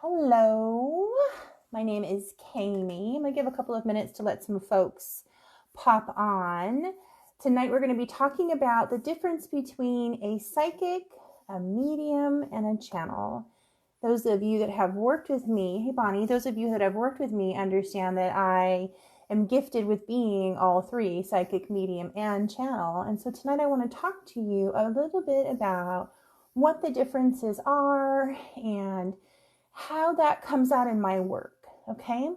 Hello, my name is Kami. I'm going to give a couple of minutes to let some folks pop on. Tonight we're going to be talking about the difference between a psychic, a medium, and a channel. Those of you that have worked with me, hey Bonnie, those of you that have worked with me understand that I am gifted with being all three, psychic, medium, and channel. And so tonight I want to talk to you a little bit about what the differences are and how that comes out in my work, okay?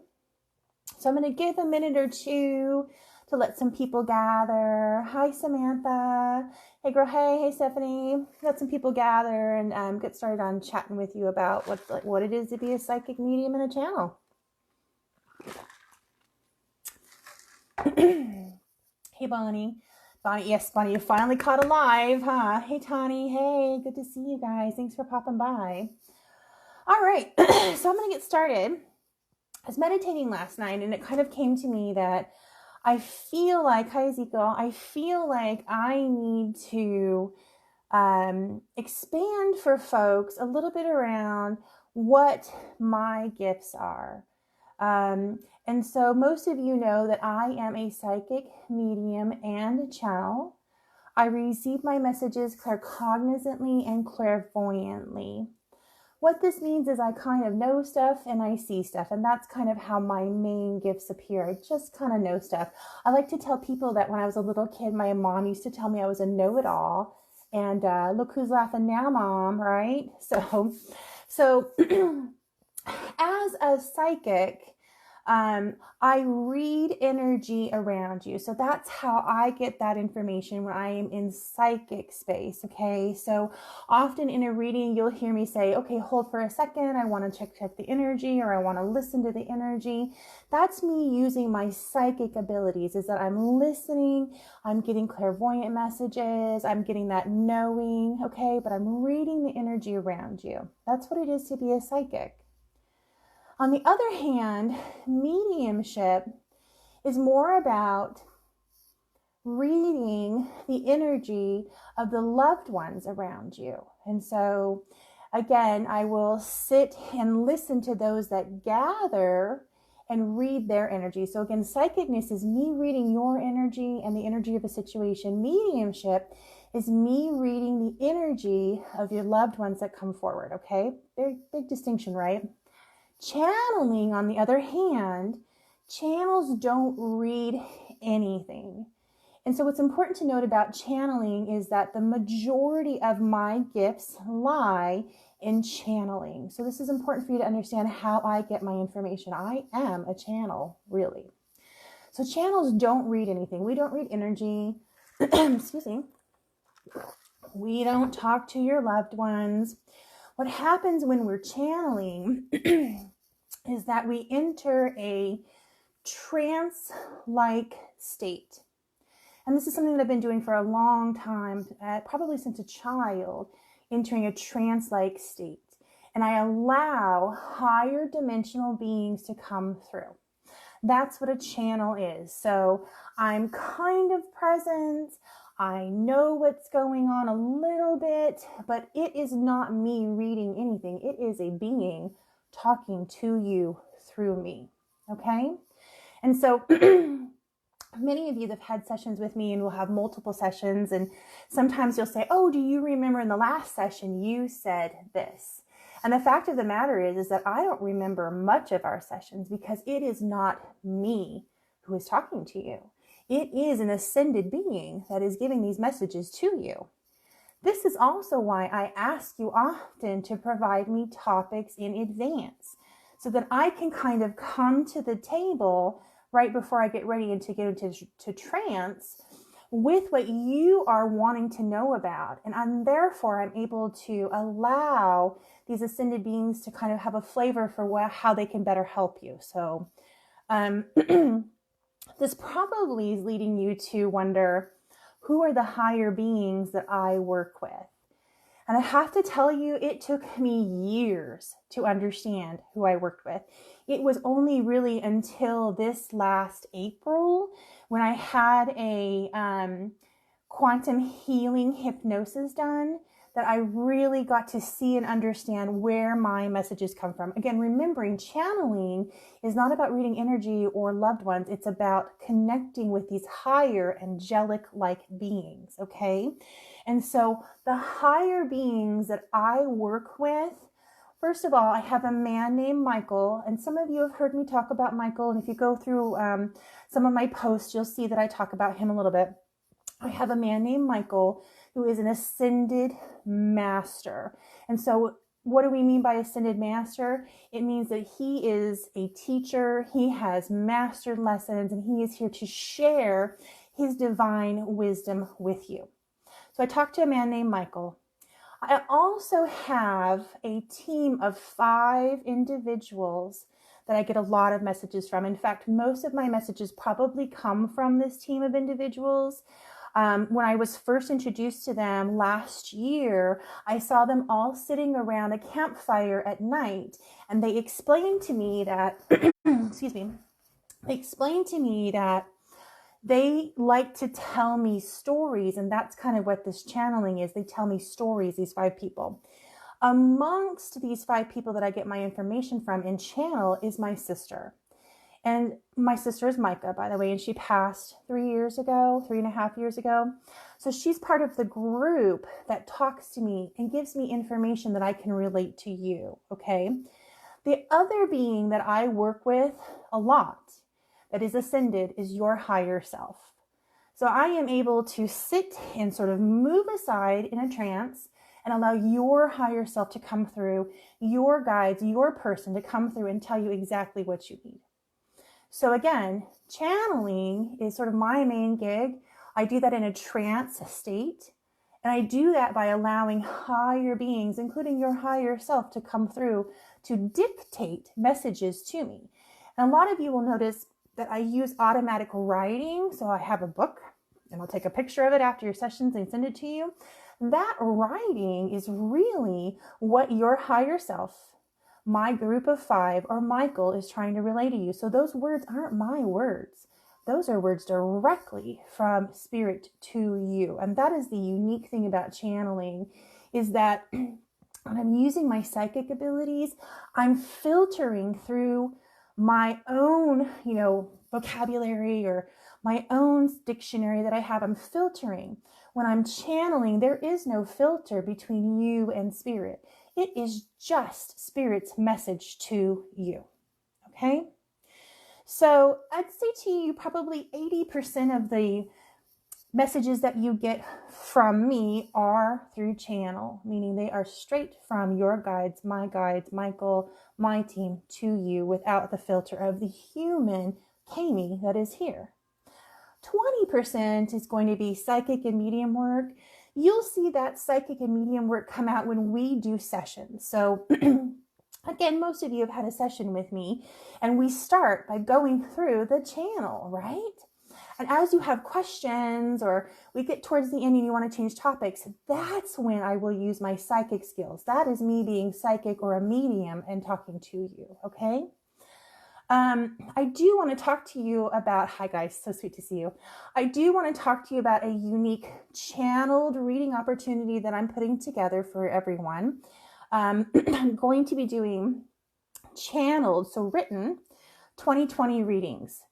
So I'm going to give a minute or two to let some people gather. Hi, Samantha. Hey, girl. Hey, Stephanie. Let some people gather and get started on chatting with you about what it is to be a psychic medium and a channel. Hey, Bonnie. Yes, Bonnie, you finally caught alive, huh? Hey, Tani. Hey, good to see you guys. Thanks for popping by. All right, so I'm going to get started. I was meditating last night and it kind of came to me that I feel like, hi Ezekiel, I feel like I need to expand for folks a little bit around what my gifts are. And so most of you know that I am a psychic, medium, and a channel. I receive my messages claircognizantly and clairvoyantly. What this means is I kind of know stuff and I see stuff, and that's kind of how my main gifts appear. I just kind of know stuff. I like to tell people that when I was a little kid, my mom used to tell me I was a know-it-all, and look who's laughing now, Mom, right? So as a psychic, I read energy around you. So that's how I get that information when I am in psychic space. Okay. So often in a reading, you'll hear me say, okay, hold for a second. I want to check the energy, or I want to listen to the energy. That's me using my psychic abilities, is that I'm listening, I'm getting clairvoyant messages, I'm getting that knowing. Okay. But I'm reading the energy around you. That's what it is to be a psychic. On the other hand, mediumship is more about reading the energy of the loved ones around you. And so, again, I will sit and listen to those that gather and read their energy. So again, psychicness is me reading your energy and the energy of a situation. Mediumship is me reading the energy of your loved ones that come forward, okay? Very big distinction, right? Channeling, on the other hand, channels don't read anything. And so what's important to note about channeling is that the majority of my gifts lie in channeling. So this is important for you to understand how I get my information. I am a channel, really. So channels don't read anything. We don't read energy. Excuse me. We don't talk to your loved ones. What happens when we're channeling is that we enter a trance-like state. And this is something that I've been doing for a long time, probably since a child, entering a trance-like state. And I allow higher dimensional beings to come through. That's what a channel is. So I'm kind of present. I know what's going on a little bit, but it is not me reading anything. It is a being talking to you through me. Okay? And so many of you that have had sessions with me, and we'll have multiple sessions, and sometimes you'll say, oh, do you remember in the last session you said this? And the fact of the matter is that I don't remember much of our sessions because it is not me who is talking to you. It is an ascended being that is giving these messages to you. This is also why I ask you often to provide me topics in advance so that I can kind of come to the table right before I get ready and to get into trance with what you are wanting to know about. And therefore I'm able to allow these ascended beings to kind of have a flavor for how they can better help you. So this probably is leading you to wonder, who are the higher beings that I work with? And I have to tell you, it took me years to understand who I worked with. It was only really until this last April when I had a quantum healing hypnosis done that I really got to see and understand where my messages come from. Again, remembering channeling is not about reading energy or loved ones. It's about connecting with these higher angelic-like beings, okay? And so the higher beings that I work with, first of all, I have a man named Michael, and some of you have heard me talk about Michael, and if you go through some of my posts, you'll see that I talk about him a little bit. I have a man named Michael who is an ascended master. And so what do we mean by ascended master? It means that he is a teacher, he has mastered lessons, and he is here to share his divine wisdom with you. So I talked to a man named Michael. I also have a team of 5 individuals that I get a lot of messages from. In fact, most of my messages probably come from this team of individuals. When I was first introduced to them last year, I saw them all sitting around a campfire at night, and they explained to me that, they like to tell me stories, and that's kind of what this channeling is. They tell me stories, these 5 people. Amongst these 5 people that I get my information from in channel is my sister. And my sister is Micah, by the way, and she passed 3.5 years ago. So she's part of the group that talks to me and gives me information that I can relate to you, okay? The other being that I work with a lot that is ascended is your higher self. So I am able to sit and sort of move aside in a trance and allow your higher self to come through, your guides, your person to come through and tell you exactly what you need. So again, channeling is sort of my main gig. I do that in a trance state. And I do that by allowing higher beings, including your higher self, to come through to dictate messages to me. And a lot of you will notice that I use automatic writing. So I have a book, and I'll take a picture of it after your sessions and send it to you. That writing is really what your higher self, my group of 5, or Michael, is trying to relay to you. So those words aren't my words. Those are words directly from spirit to you. And that is the unique thing about channeling, is that when I'm using my psychic abilities, I'm filtering through my own, vocabulary or my own dictionary that I have. I'm filtering. When I'm channeling, there is no filter between you and spirit. It is just spirit's message to you, okay? So I'd say to you, probably 80% of the messages that you get from me are through channel, meaning they are straight from your guides, Michael, my team, to you without the filter of the human Kami that is here. 20% is going to be psychic and medium work. You'll see that psychic and medium work come out when we do sessions. So again, most of you have had a session with me, and we start by going through the channel, right? And as you have questions or we get towards the end and you want to change topics, that's when I will use my psychic skills. That is me being psychic or a medium and talking to you, okay? I do want to talk to you about, hi guys, so sweet to see you. I do want to talk to you about a unique channeled reading opportunity that I'm putting together for everyone. I'm going to be doing channeled, so written, 2020 readings.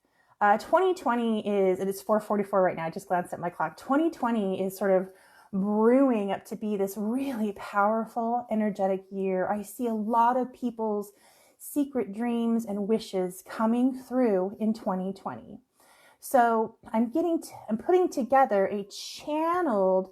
2020 is, it is 4:44 right now. I just glanced at my clock. 2020 is sort of brewing up to be this really powerful, energetic year. I see a lot of people's secret dreams and wishes coming through in 2020. So I'm putting together a channeled,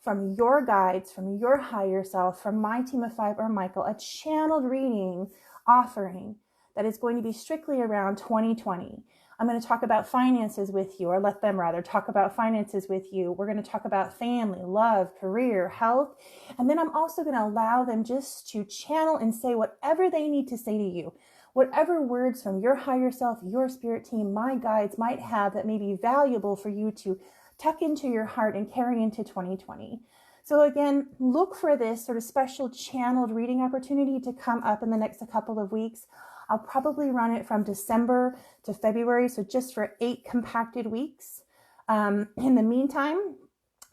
from your guides, from your higher self, from my team of 5 or Michael, a channeled reading offering that is going to be strictly around 2020. I'm going to talk about finances with you, or let them rather talk about finances with you. We're going to talk about family, love, career, health. And then I'm also going to allow them just to channel and say whatever they need to say to you. Whatever words from your higher self, your spirit team, my guides might have that may be valuable for you to tuck into your heart and carry into 2020. So again, look for this sort of special channeled reading opportunity to come up in the next couple of weeks. I'll probably run it from December to February, so just for 8 compacted weeks. In the meantime,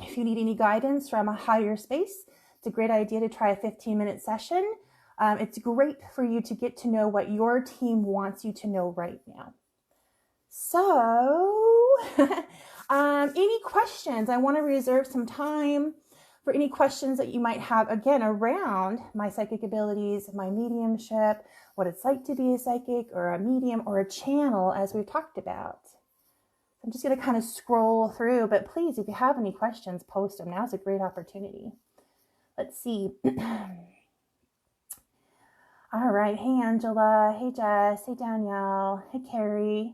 if you need any guidance from a higher space It's a great idea to try a 15-minute session. It's great for you to get to know what your team wants you to know right now. So, any questions? I want to reserve some time for any questions that you might have, again, around my psychic abilities, my mediumship, what it's like to be a psychic or a medium or a channel, as we've talked about. I'm just going to kind of scroll through, but please, if you have any questions, post them. Now's a great opportunity. Let's see. All right. Hey, Angela. Hey, Jess. Hey, Danielle. Hey, Carrie.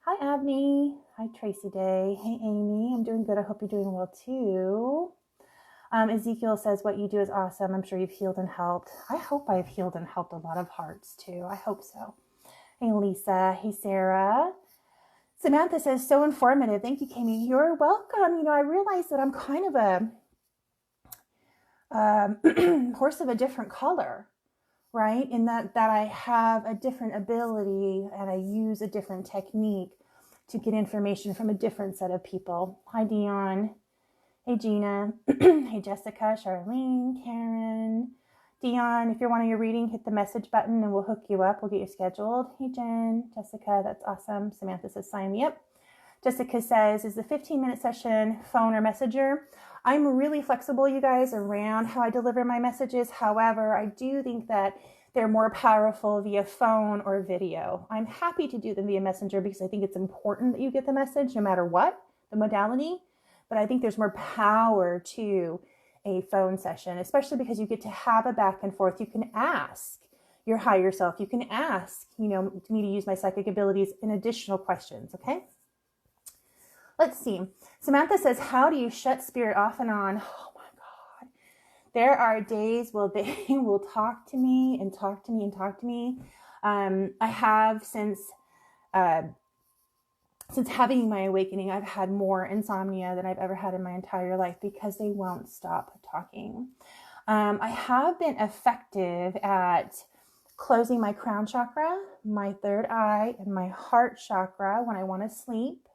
Hi, Abney. Hi, Tracy Day. Hey, Amy. I'm doing good. I hope you're doing well, too. Ezekiel says, what you do is awesome. I'm sure you've healed and helped. I hope I've healed and helped a lot of hearts, too. I hope so. Hey, Lisa. Hey, Sarah. Samantha says, so informative. Thank you, Kami. You're welcome. I realize that I'm kind of a horse of a different color, right? In that I have a different ability and I use a different technique to get information from a different set of people. Hi, Dion. Hey, Gina. Hey, Jessica, Charlene, Karen. Dion, if you're wanting a reading, hit the message button and we'll hook you up. We'll get you scheduled. Hey, Jen, Jessica, that's awesome. Samantha says, sign me up. Jessica says, is the 15-minute session phone or messenger? I'm really flexible, you guys, around how I deliver my messages. However, I do think that they're more powerful via phone or video. I'm happy to do them via messenger because I think it's important that you get the message no matter what the modality. But I think there's more power to a phone session, especially because you get to have a back and forth. You can ask your higher self. You can ask, me to use my psychic abilities in additional questions, okay? Let's see. Samantha says, how do you shut spirit off and on? Oh my God. There are days where they will talk to me and talk to me and talk to me. I have since having my awakening, I've had more insomnia than I've ever had in my entire life because they won't stop talking. I have been effective at closing my crown chakra, my third eye, and my heart chakra when I want to sleep.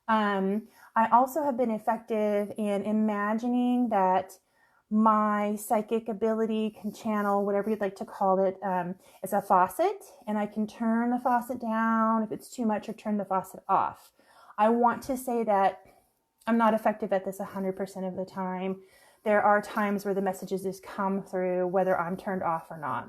I also have been effective in imagining that my psychic ability can channel, whatever you'd like to call it, is a faucet, and I can turn the faucet down if it's too much or turn the faucet off. I want to say that I'm not effective at this 100% of the time. There are times where the messages just come through whether I'm turned off or not.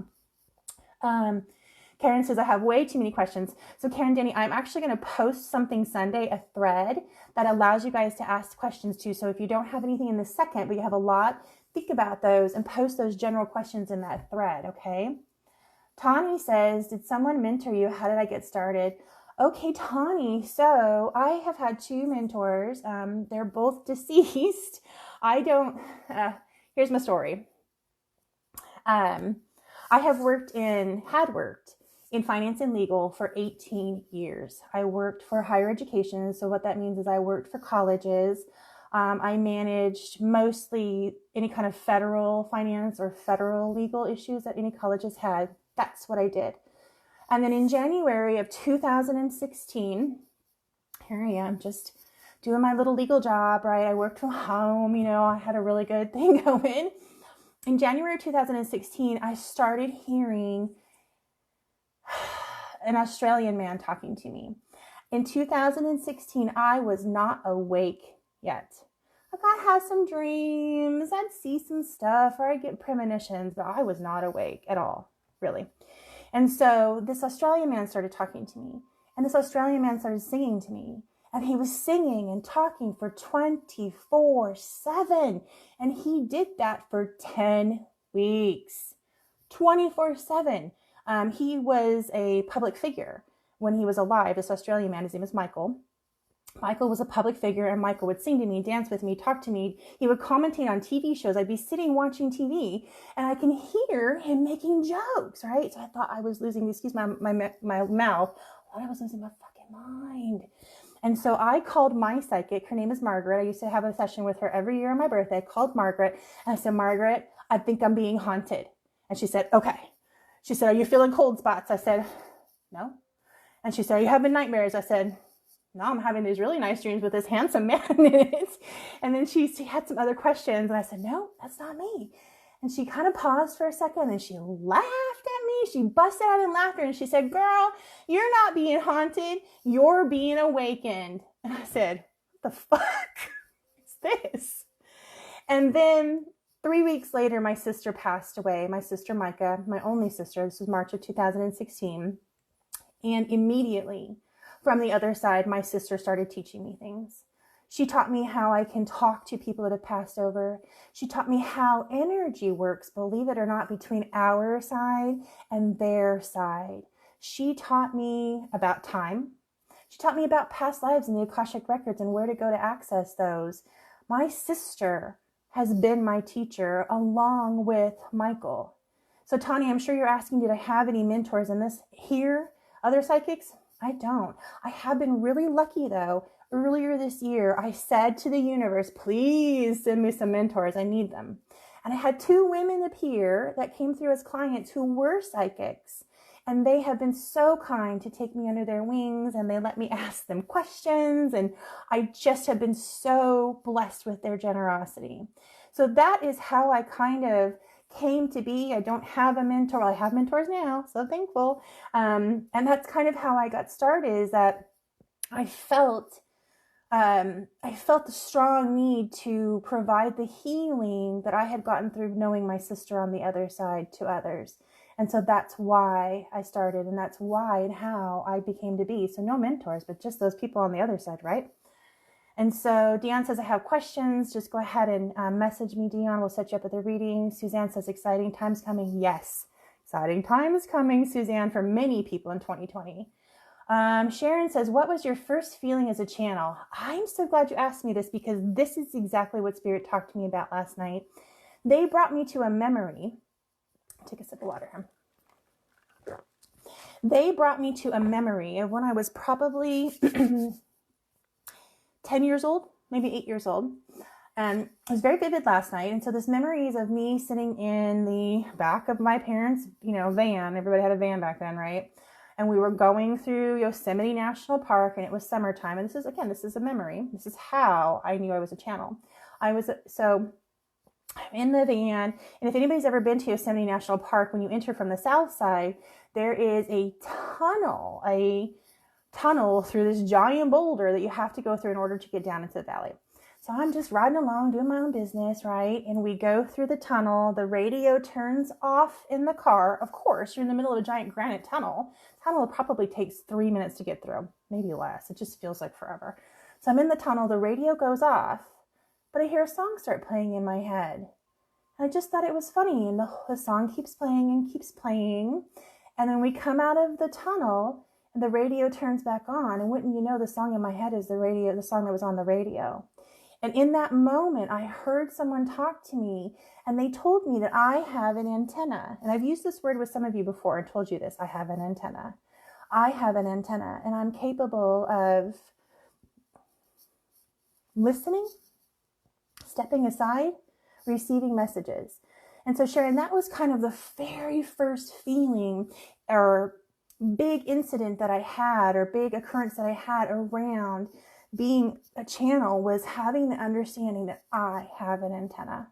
Karen says, I have way too many questions. So Karen, Danny, I'm actually going to post something Sunday, a thread that allows you guys to ask questions too. So if you don't have anything in the second, but you have a lot, think about those and post those general questions in that thread, okay? Tani says, did someone mentor you? How did I get started? Okay, Tani, so I have had two mentors. They're both deceased. Here's my story. I had worked in finance and legal for 18 years. I worked for higher education. So what that means is I worked for colleges. I managed mostly any kind of federal finance or federal legal issues that any colleges had. That's what I did. And then in January of 2016, here I am just doing my little legal job, right? I worked from home, I had a really good thing going. In January of 2016, I started hearing an Australian man talking to me. In 2016, I was not awake yet. Like, I had some dreams, I'd see some stuff, or I'd get premonitions, but I was not awake at all, really. And so this Australian man started talking to me, and this Australian man started singing to me, and he was singing and talking for 24/7, and he did that for 10 weeks, 24/7. He was a public figure when he was alive. This Australian man, his name is Michael. Michael was a public figure, and Michael would sing to me, dance with me, talk to me. He would commentate on TV shows. I'd be sitting watching TV, and I can hear him making jokes, right? So I thought I was losing, excuse my mouth, I thought I was losing my fucking mind. And so I called my psychic. Her name is Margaret. I used to have a session with her every year on my birthday. I called Margaret, and I said, Margaret, I think I'm being haunted. And she said, okay. She said, are you feeling cold spots? I said, no. And she said, are you having nightmares? I said, now I'm having these really nice dreams with this handsome man in it. And then she had some other questions. And I said, no, that's not me. And she kind of paused for a second and she laughed at me. She busted out in laughter and she said, girl, you're not being haunted. You're being awakened. And I said, what the fuck is this? And then 3 weeks later, my sister passed away. My sister, Micah, my only sister. This was March of 2016. And immediately from the other side, my sister started teaching me things. She taught me how I can talk to people that have passed over. She taught me how energy works, believe it or not, between our side and their side. She taught me about time. She taught me about past lives and the Akashic records and where to go to access those. My sister has been my teacher along with Michael. So Tanya, I'm sure you're asking, did I have any mentors in this here? Other psychics? I don't. I have been really lucky though. Earlier this year, I said to the universe, please send me some mentors. I need them. And I had 2 women appear that came through as clients who were psychics. And they have been so kind to take me under their wings and they let me ask them questions. And I just have been so blessed with their generosity. So that is how I kind of came to be. I don't have a mentor. I have mentors now, so thankful. And that's kind of how I got started, is that I felt the strong need to provide the healing that I had gotten through knowing my sister on the other side to others. And so that's why I started, and that's why and how I became to be. So no mentors, but just those people on the other side, right? And so Dion says, I have questions. Just go ahead and message me, Dion. We'll set you up with a reading. Suzanne says, exciting times coming. Yes, exciting times coming, Suzanne, for many people in 2020. Sharon says, what was your first feeling as a channel? I'm so glad you asked me this, because this is exactly what Spirit talked to me about last night. They brought me to a memory. Take a sip of water here. They brought me to a memory of when I was probably 10 years old, maybe 8 years old. And it was very vivid last night. And so this memory is of me sitting in the back of my parents', van. Everybody had a van back then, right? And we were going through Yosemite National Park, and it was summertime. And this is a memory. This is how I knew I was a channel. I'm in the van. And if anybody's ever been to Yosemite National Park, when you enter from the south side, there is a tunnel through this giant boulder that you have to go through in order to get down into the valley. So I'm just riding along, doing my own business, right? And we go through the tunnel. The radio turns off in the car. Of course, you're in the middle of a giant granite tunnel. Tunnel probably takes 3 minutes to get through, maybe less. It just feels like forever. So I'm in the tunnel. The radio goes off, but I hear a song start playing in my head. And I just thought it was funny. And the song keeps playing and keeps playing. And then we come out of the tunnel, and the radio turns back on. And wouldn't you know, the song in my head is the song that was on the radio. And in that moment, I heard someone talk to me, and they told me that I have an antenna. And I've used this word with some of you before and told you this. I have an antenna. I have an antenna, and I'm capable of listening, stepping aside, receiving messages. And so Sharon, that was kind of the very first feeling or big incident that I had, or big occurrence that I had around being a channel, was having the understanding that I have an antenna.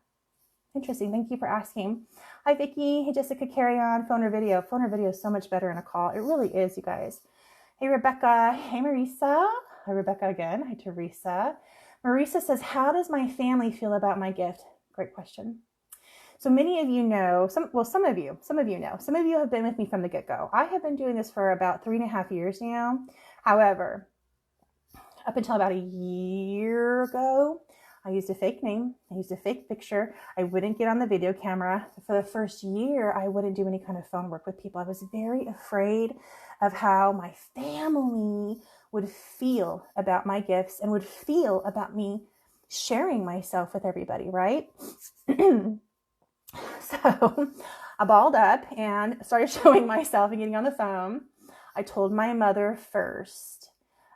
Interesting. Thank you for asking. Hi, Vicki. Hey, Jessica, carry on. Phone or video. Phone or video is so much better in a call. It really is, you guys. Hey, Rebecca. Hey, Marisa. Hi, Rebecca again. Hi, Teresa. Marisa says, how does my family feel about my gift? Great question. So many of you know, some of you know, some of you have been with me from the get-go. I have been doing this for about 3.5 years now. However, up until about a year ago, I used a fake name. I used a fake picture. I wouldn't get on the video camera. For the first year, I wouldn't do any kind of phone work with people. I was very afraid of how my family would feel about my gifts and would feel about me sharing myself with everybody, right? So I balled up and started showing myself and getting on the phone. I told my mother first.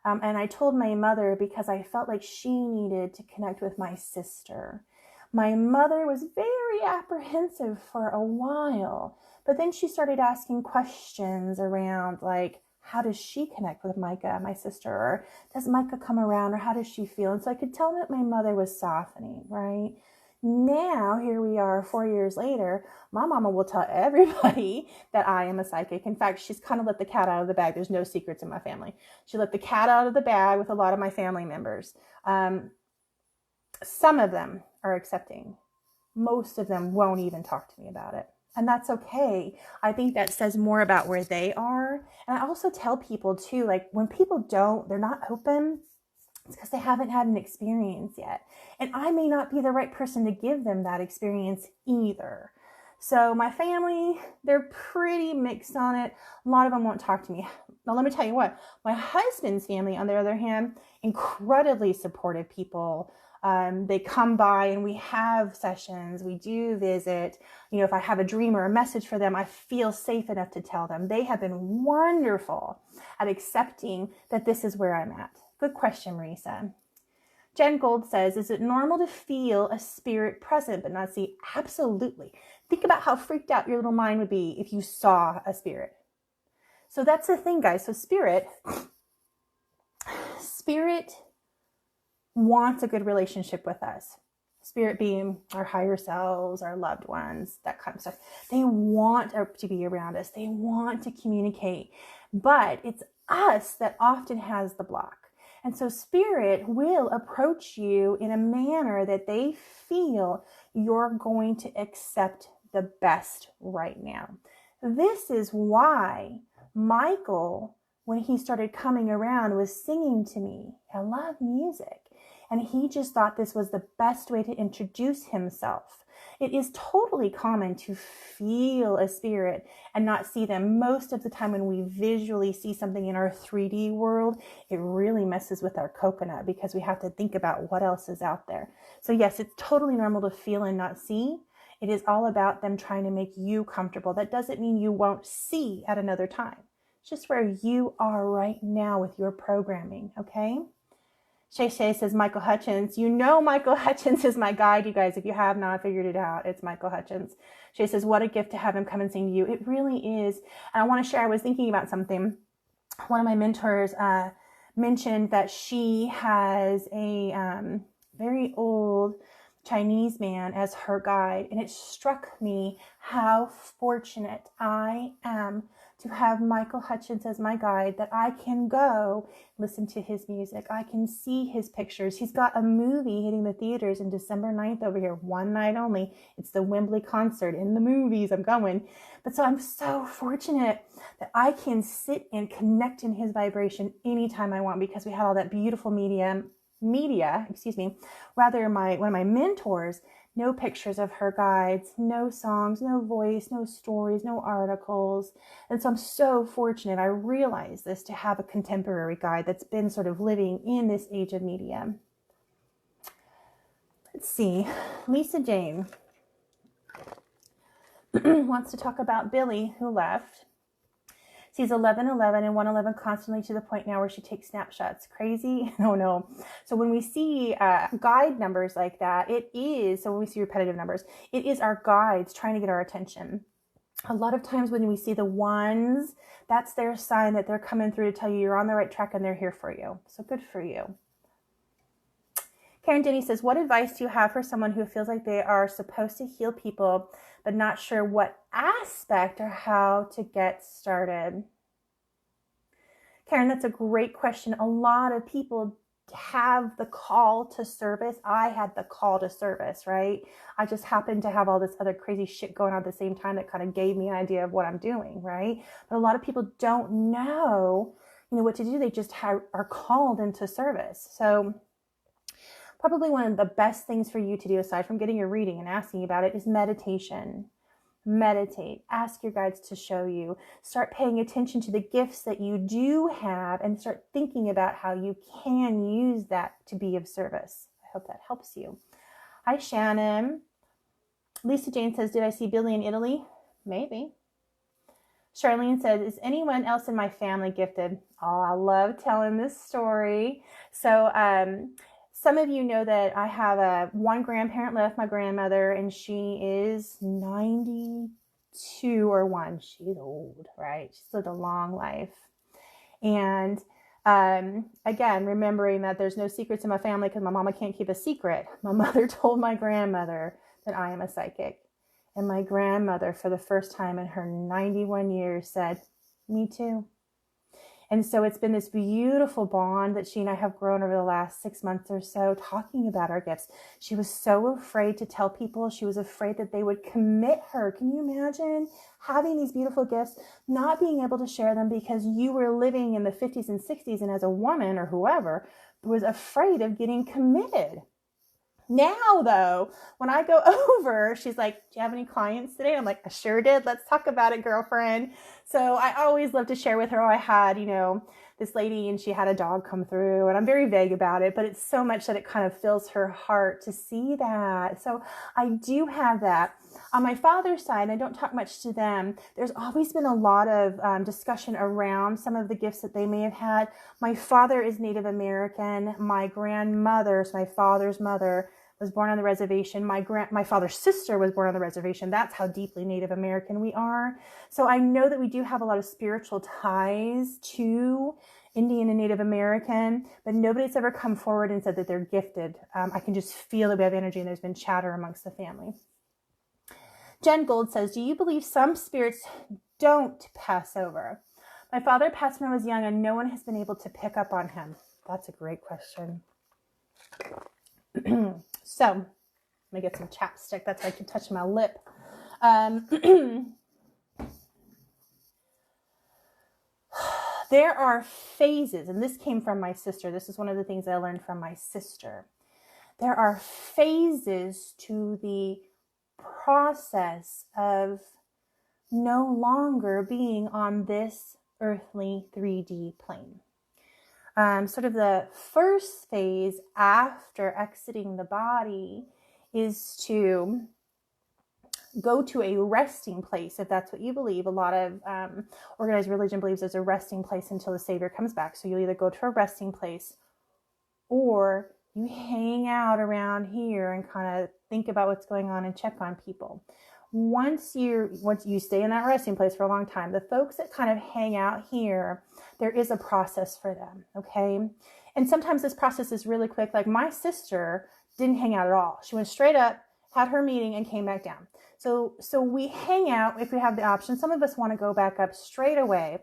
And I told my mother because I felt like she needed to connect with my sister. My mother was very apprehensive for a while, but then she started asking questions around like, how does she connect with Micah, my sister? Or does Micah come around, or how does she feel? And so I could tell that my mother was softening, right? Now, here we are 4 years later, my mama will tell everybody that I am a psychic. In fact, she's kind of let the cat out of the bag. There's no secrets in my family. She let the cat out of the bag with a lot of my family members. Some of them are accepting. Most of them won't even talk to me about it. And that's okay. I think that says more about where they are. And I also tell people too, like when people they're not open, it's because they haven't had an experience yet. And I may not be the right person to give them that experience either. So my family, they're pretty mixed on it. A lot of them won't talk to me. Now, let me tell you what, my husband's family, on the other hand, incredibly supportive people. They come by and we have sessions. We do visit. You know, if I have a dream or a message for them, I feel safe enough to tell them. They have been wonderful at accepting that this is where I'm at. Good question, Marisa. Jen Gold says, is it normal to feel a spirit present but not see? Absolutely. Think about how freaked out your little mind would be if you saw a spirit. So that's the thing, guys. So spirit wants a good relationship with us. Spirit being our higher selves, our loved ones, that kind of stuff. They want to be around us. They want to communicate. But it's us that often has the block. And so spirit will approach you in a manner that they feel you're going to accept the best right now. This is why Michael, when he started coming around, was singing to me. I love music. And he just thought this was the best way to introduce himself. It is totally common to feel a spirit and not see them. Most of the time when we visually see something in our 3D world, it really messes with our coconut because we have to think about what else is out there. So yes, it's totally normal to feel and not see. It is all about them trying to make you comfortable. That doesn't mean you won't see at another time. It's just where you are right now with your programming, okay? Shay Shay says, Michael Hutchins. You know Michael Hutchins is my guide, you guys. If you have not figured it out, it's Michael Hutchins. Shay says, what a gift to have him come and sing to you. It really is. And I want to share, I was thinking about something. One of my mentors mentioned that she has a very old Chinese man as her guide. And it struck me how fortunate I am to have Michael Hutchins as my guide, that I can go listen to his music. I can see his pictures. He's got a movie hitting the theaters in December 9th over here, one night only. It's the Wembley concert. In the movies, I'm going. But so I'm so fortunate that I can sit and connect in his vibration anytime I want, because we had all that beautiful media, rather one of my mentors, no pictures of her guides, no songs, no voice, no stories, no articles. And so I'm so fortunate, I realize this, to have a contemporary guide that's been sort of living in this age of media. Let's see, Lisa Jane wants to talk about Billy, who left. Sees 1111 and 111 constantly, to the point now where she takes snapshots. Crazy? No. So when we see guide numbers like that, so when we see repetitive numbers, it is our guides trying to get our attention. A lot of times when we see the ones, that's their sign that they're coming through to tell you you're on the right track and they're here for you. So good for you. Karen Denny says, what advice do you have for someone who feels like they are supposed to heal people, but not sure what aspect or how to get started? Karen, that's a great question. A lot of people have the call to service. I had the call to service, right? I just happened to have all this other crazy shit going on at the same time that kind of gave me an idea of what I'm doing, right? But a lot of people don't know, what to do. They just are called into service. So probably one of the best things for you to do, aside from getting your reading and asking about it, is meditation. Meditate. Ask your guides to show you. Start paying attention to the gifts that you do have and start thinking about how you can use that to be of service. I hope that helps you. Hi, Shannon. Lisa Jane says, did I see Billy in Italy? Maybe. Charlene says, is anyone else in my family gifted? Oh, I love telling this story. So, some of you know that I have one grandparent left, my grandmother, and she is 92 or 1. She's old, right? She's lived a long life. And again, remembering that there's no secrets in my family because my mama can't keep a secret. My mother told my grandmother that I am a psychic. And my grandmother, for the first time in her 91 years, said, me too. And so it's been this beautiful bond that she and I have grown over the last 6 months or so, talking about our gifts. She was so afraid to tell people. She was afraid that they would commit her. Can you imagine having these beautiful gifts, not being able to share them because you were living in the 50s and 60s, and as a woman or whoever was afraid of getting committed? Now, though, when I go over, she's like, do you have any clients today? I'm like, I sure did. Let's talk about it, girlfriend. So I always love to share with her. I had, this lady, and she had a dog come through, and I'm very vague about it, but it's so much that it kind of fills her heart to see that. So I do have that. On my father's side, I don't talk much to them. There's always been a lot of discussion around some of the gifts that they may have had. My father is Native American. My grandmother, so my father's mother, was born on the reservation. My father's sister was born on the reservation. That's how deeply Native American we are. So I know that we do have a lot of spiritual ties to Indian and Native American, but nobody's ever come forward and said that they're gifted. I can just feel that we have energy, and there's been chatter amongst the family. Jen Gold says, do you believe some spirits don't pass over? My father passed when I was young, and no one has been able to pick up on him. That's a great question. So, let me get some chapstick. That's why I keep touching my lip. There are phases, and this came from my sister. This is one of the things I learned from my sister. There are phases to the process of no longer being on this earthly 3D plane. Sort of the first phase after exiting the body is to go to a resting place, if that's what you believe. A lot of organized religion believes there's a resting place until the Savior comes back. So you'll either go to a resting place, or you hang out around here and kind of think about what's going on and check on people. Once you stay in that resting place for a long time, the folks that kind of hang out here, there is a process for them, okay? And sometimes this process is really quick. Like my sister didn't hang out at all. She went straight up, had her meeting, and came back down. So we hang out if we have the option. Some of us want to go back up straight away.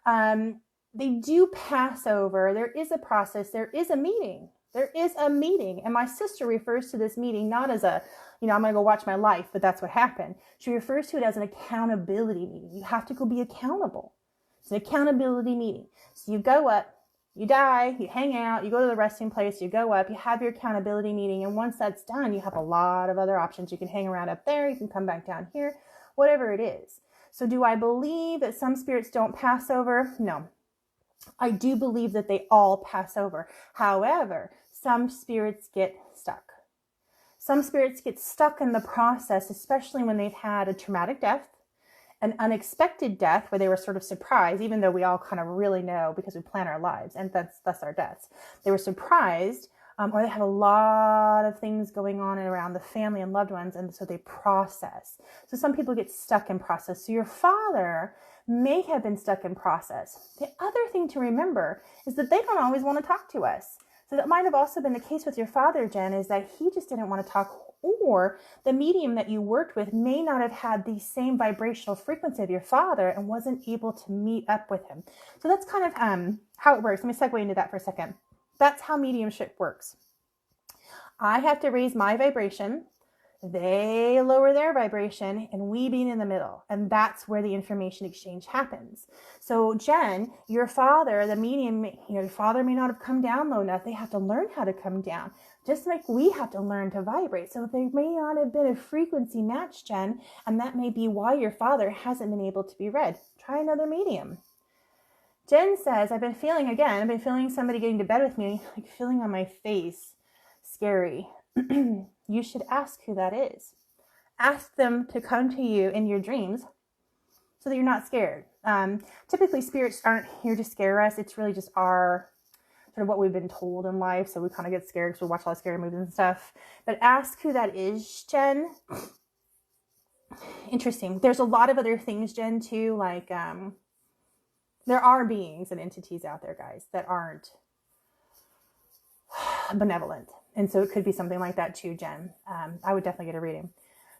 They do pass over. There is a process. There is a meeting. There is a meeting. And my sister refers to this meeting not as a, I'm going to go watch my life, but that's what happened. She refers to it as an accountability meeting. You have to go be accountable. It's an accountability meeting. So you go up, you die, you hang out, you go to the resting place, you go up, you have your accountability meeting. And once that's done, you have a lot of other options. You can hang around up there. You can come back down here, whatever it is. So do I believe that some spirits don't pass over? No. I do believe that they all pass over. However, some spirits get stuck. Some spirits get stuck in the process, especially when they've had a traumatic death, an unexpected death where they were sort of surprised, even though we all kind of really know because we plan our lives, and that's our deaths. They were surprised, or they have a lot of things going on around the family and loved ones, and so they process. So some people get stuck in process. So your father may have been stuck in process. The other thing to remember is that they don't always want to talk to us. So that might have also been the case with your father, Jen, is that he just didn't want to talk, or the medium that you worked with may not have had the same vibrational frequency of your father and wasn't able to meet up with him. So that's kind of how it works. Let me segue into that for a second. That's how mediumship works. I have to raise my vibration. They lower their vibration, and we be in the middle. And that's where the information exchange happens. So Jen, your father, the medium, your father may not have come down low enough. They have to learn how to come down, just like we have to learn to vibrate. So there may not have been a frequency match, Jen, and that may be why your father hasn't been able to be read. Try another medium. Jen says, I've been feeling somebody getting to bed with me, like feeling on my face. Scary. You should ask who that is. Ask them to come to you in your dreams so that you're not scared. Typically, spirits aren't here to scare us. It's really just our sort of what we've been told in life. So we kind of get scared because we watch a lot of scary movies and stuff. But ask who that is, Jen. Interesting. There's a lot of other things, Jen, too, like There are beings and entities out there, guys, that aren't benevolent. And so it could be something like that too, Jen. I would definitely get a reading.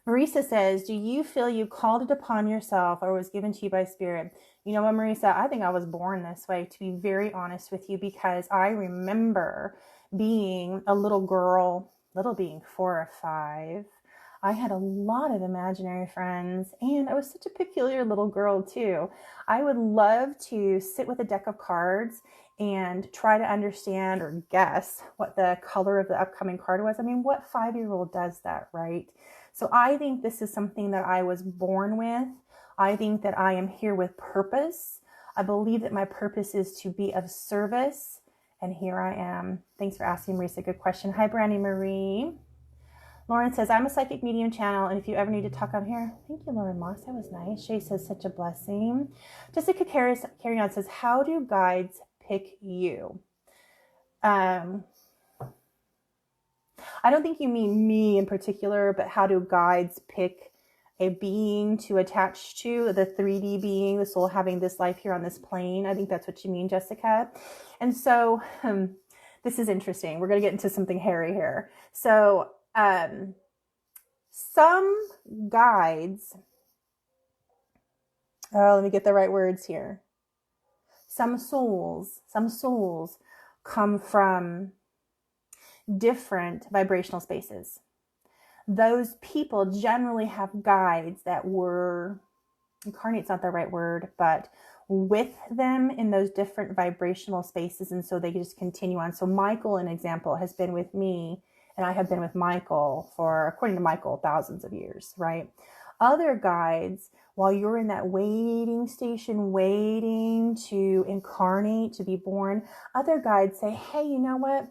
Marisa says, do you feel you called it upon yourself or was given to you by spirit? You know what, Marisa, I think I was born this way, to be very honest with you, because I remember being a little girl, little being 4 or 5. I had a lot of imaginary friends, and I was such a peculiar little girl too. I would love to sit with a deck of cards and try to understand or guess what the color of the upcoming card was. I mean, what 5-year-old does that, right? So I think this is something that I was born with. I think that I am here with purpose. I believe that my purpose is to be of service. And here I am. Thanks for asking, Marisa. Good question. Hi, Brandy Marie. Lauren says, I'm a psychic medium channel, and if you ever need to talk, I'm here. Thank you, Lauren Moss. That was nice. Shay says, such a blessing. Jessica Carry On says, how do guides pick you? I don't think you mean me in particular, but how do guides pick a being to attach to, the 3D being, the soul having this life here on this plane? I think that's what you mean, Jessica. And so this is interesting. We're going to get into something hairy here. So some guides, let me get the right words here. Some souls come from different vibrational spaces. Those people generally have guides that were, incarnate's not the right word, but with them in those different vibrational spaces. And so they just continue on. So Michael, an example, has been with me, and I have been with Michael for, according to Michael, thousands of years, right? Other guides, while you're in that waiting station, waiting to incarnate, to be born, other guides say, hey, you know what?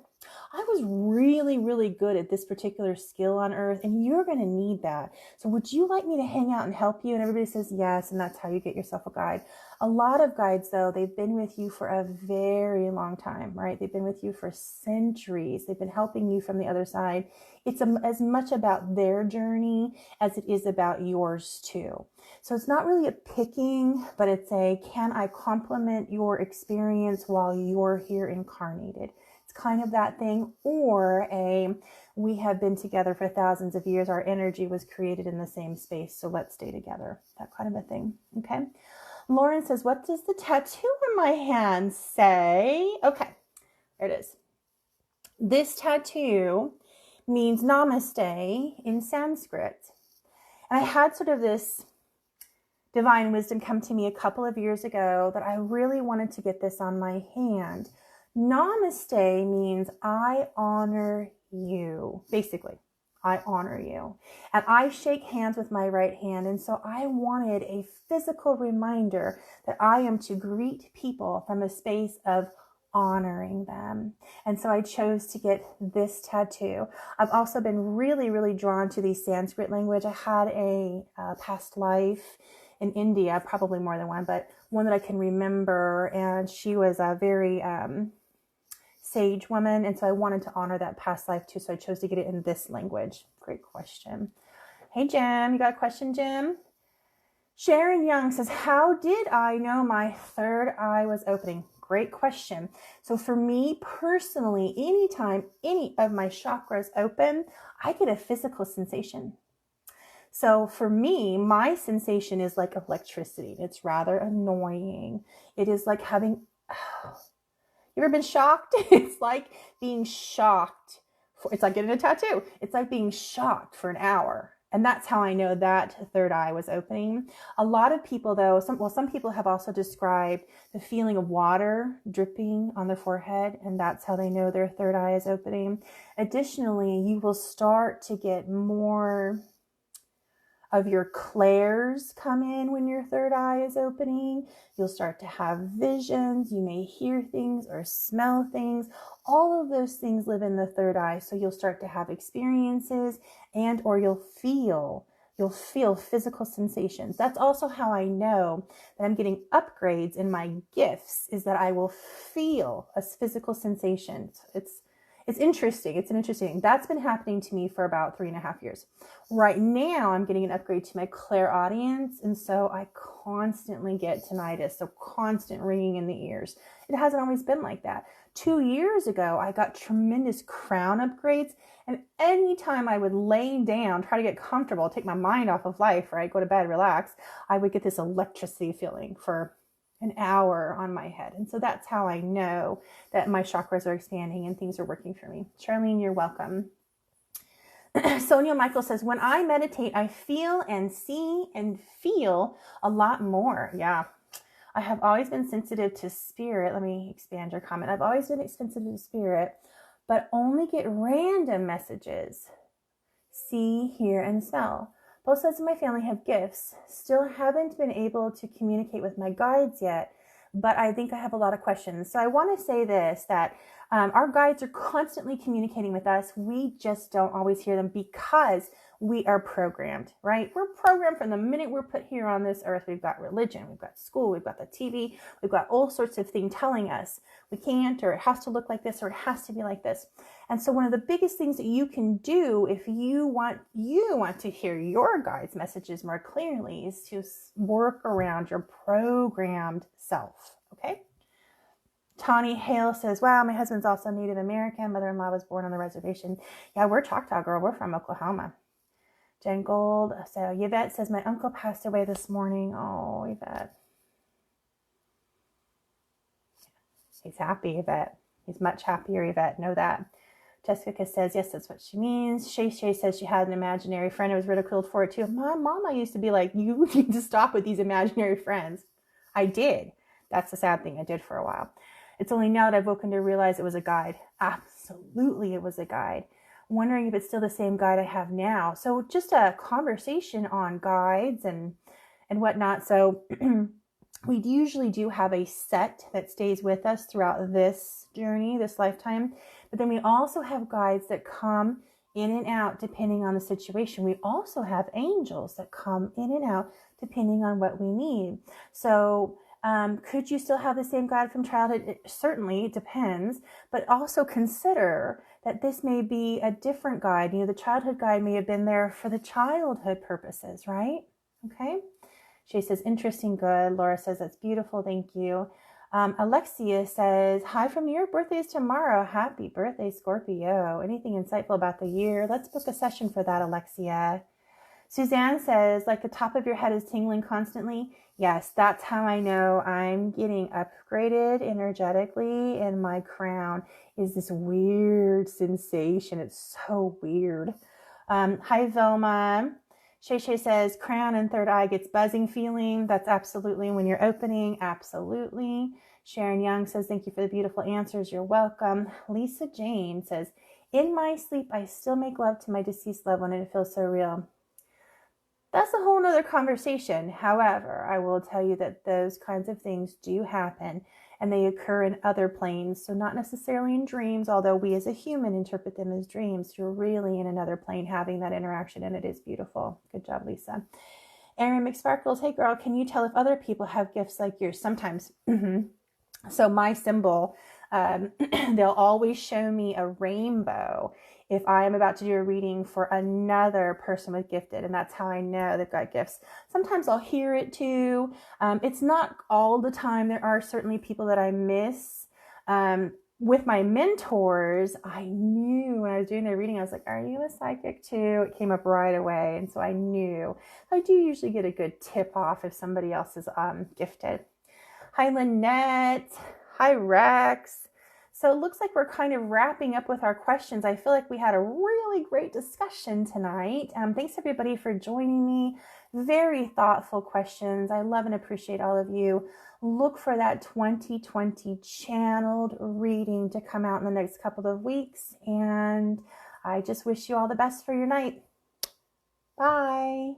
I was really, really good at this particular skill on earth, and you're going to need that. So would you like me to hang out and help you? And everybody says yes, and that's how you get yourself a guide. A lot of guides, though, they've been with you for a very long time, right? They've been with you for centuries. They've been helping you from the other side. It's as much about their journey as it is about yours, too. So it's not really a picking, but it's a, can I complement your experience while you're here incarnated? Kind of that thing, or a, we have been together for thousands of years, our energy was created in the same space, so let's stay together, that kind of a thing. Okay, Lauren says, what does the tattoo on my hand say? Okay, there it is. This tattoo means namaste in Sanskrit, and I had sort of this divine wisdom come to me a couple of years ago that I really wanted to get this on my hand. Namaste means I honor you. Basically, I honor you. And I shake hands with my right hand. And so I wanted a physical reminder that I am to greet people from a space of honoring them. And so I chose to get this tattoo. I've also been really, really drawn to the Sanskrit language. I had a past life in India, probably more than one, but one that I can remember. And she was a very sage woman, and so I wanted to honor that past life too, so I chose to get it in this language. Great question. Hey Jim, you got a question, Jim? Sharon Young says, how did I know my third eye was opening? Great question. So for me personally, anytime any of my chakras open, I get a physical sensation. So for me, my sensation is like electricity. It's rather annoying. It is like having you ever been shocked? It's like being shocked. It's like getting a tattoo. It's like being shocked for an hour. And that's how I know that third eye was opening. A lot of people, though, some people have also described the feeling of water dripping on their forehead, and that's how they know their third eye is opening. Additionally, you will start to get more of your clairs come in when your third eye is opening. You'll start to have visions. You may hear things or smell things. All of those things live in the third eye. So you'll start to have experiences and or you'll feel physical sensations. That's also how I know that I'm getting upgrades in my gifts, is that I will feel a physical sensation. It's interesting. That's been happening to me for about 3.5 years. Right now, I'm getting an upgrade to my clairaudience, and so I constantly get tinnitus, so constant ringing in the ears. It hasn't always been like that. 2 years ago, I got tremendous crown upgrades, and anytime I would lay down, try to get comfortable, take my mind off of life, right, go to bed, relax, I would get this electricity feeling for an hour on my head. And so that's how I know that my chakras are expanding and things are working for me. Charlene, you're welcome. Sonia Michael says, when I meditate, I feel and see and feel a lot more. Yeah. I have always been sensitive to spirit. Let me expand your comment. I've always been sensitive to spirit, but only get random messages. See, hear, and smell. Both sides of my family have gifts. Still haven't been able to communicate with my guides yet, but I think I have a lot of questions. So I want to say this, that our guides are constantly communicating with us. We just don't always hear them because we are programmed, right? We're programmed from the minute we're put here on this earth. We've got religion, we've got school, we've got the TV, we've got all sorts of things telling us we can't, or it has to look like this, or it has to be like this. And so one of the biggest things that you can do if you want to hear your guides' messages more clearly is to work around your programmed self, okay? Tawny Hale says, wow, my husband's also Native American. Mother-in-law was born on the reservation. Yeah, we're Choctaw, girl. We're from Oklahoma. Jen Gold. So Yvette says, my uncle passed away this morning. Oh, Yvette. He's happy, Yvette. He's much happier, Yvette. Know that. Jessica says, yes, that's what she means. Shay says she had an imaginary friend who was ridiculed for it too. My mama used to be like, you need to stop with these imaginary friends. I did. That's the sad thing. I did for a while. It's only now that I've woken to realize it was a guide. Absolutely, it was a guide. Wondering if it's still the same guide I have now. So just a conversation on guides and whatnot. So we usually do have a set that stays with us throughout this journey, this lifetime. But then we also have guides that come in and out depending on the situation. We also have angels that come in and out depending on what we need. So could you still have the same guide from childhood? It certainly depends, but also consider that this may be a different guide. You know, the childhood guide may have been there for the childhood purposes, right? Okay. She says, interesting, good. Laura says, that's beautiful. Thank you. Alexia says, hi from New York. Birthday is tomorrow. Happy birthday, Scorpio. Anything insightful about the year? Let's book a session for that, Alexia. Suzanne says, like the top of your head is tingling constantly. Yes, that's how I know I'm getting upgraded energetically, and my crown is this weird sensation. It's so weird. Hi, Velma. Shay says, crown and third eye gets buzzing feeling. That's absolutely when you're opening. Absolutely. Sharon Young says, thank you for the beautiful answers. You're welcome. Lisa Jane says, in my sleep, I still make love to my deceased loved one and it feels so real. That's a whole nother conversation. However, I will tell you that those kinds of things do happen and they occur in other planes. So not necessarily in dreams, although we as a human interpret them as dreams. You're really in another plane having that interaction, and it is beautiful. Good job, Lisa. Erin McSparkles, hey girl, can you tell if other people have gifts like yours? Sometimes. So my symbol, they'll always show me a rainbow if I am about to do a reading for another person with gifted, and that's how I know they've got gifts. Sometimes I'll hear it too. It's not all the time. There are certainly people that I miss. With my mentors, I knew when I was doing their reading, I was like, are you a psychic too? It came up right away, and so I knew. I do usually get a good tip off if somebody else is gifted. Hi, Lynette. Hi, Rex. So it looks like we're kind of wrapping up with our questions. I feel like we had a really great discussion tonight. Thanks everybody for joining me. Very thoughtful questions. I love and appreciate all of you. Look for that 2020 channeled reading to come out in the next couple of weeks. And I just wish you all the best for your night. Bye.